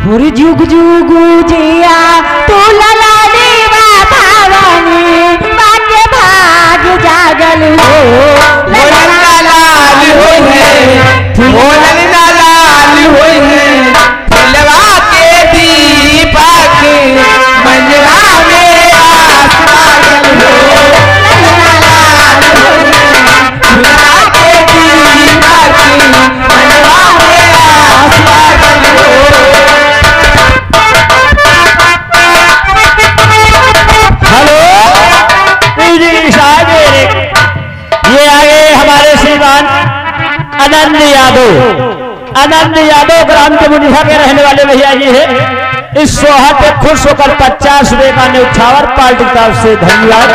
पूरी जुग जुग जिया तू लला देवा भावनी बाके भाग जागल हो लाल हो फुलवा के दीपक मंजरा में आसमान हो फुलवा के दीपक मंजरा में आसमान हो। हेलो ये आगे हमारे श्रीमान आनंद यादव ग्राम के मुनिहा के रहने वाले भैया जी है। इस सोहा पे खुश होकर 50 रुपए का न्यौछावर पार्टी की तरफ से धन्यवाद।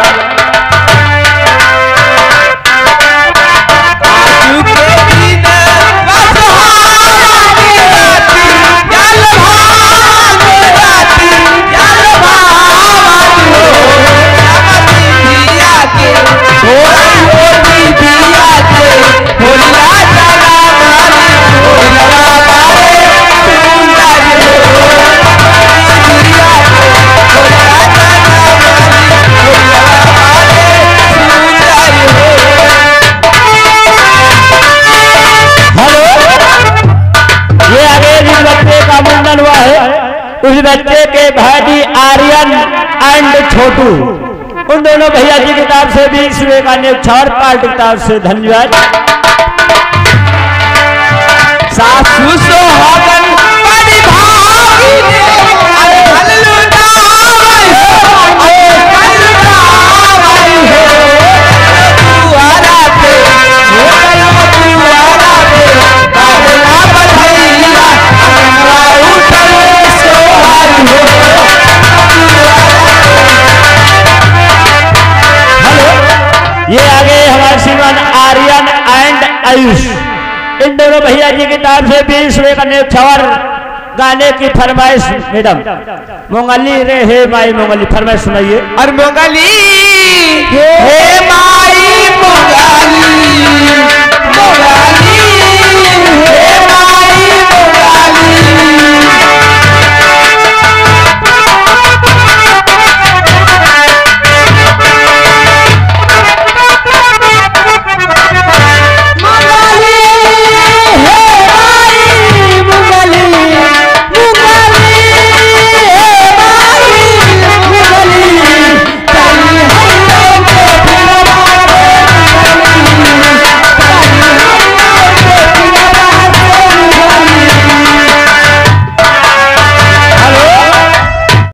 उस बच्चे के भाई आर्यन एंड छोटू उन दोनों भैया जी की तरफ से 20 रुपए का न्यौछावर पार्टी की तरफ से धन्यवाद। सासू सोहागन बड़ी भागी अरे दुआरा पे ये आगे हमारे श्रीमान आर्यन एंड आयुष इन दोनों भैया जी की तरफ से 20 रुपए का न्यौछावर गाने की फरमाइश। मैडम मोंगली रे हे माई मोंगली फरमाइश सुनाइए। और मोंगली हे माई मोंगली मोंगली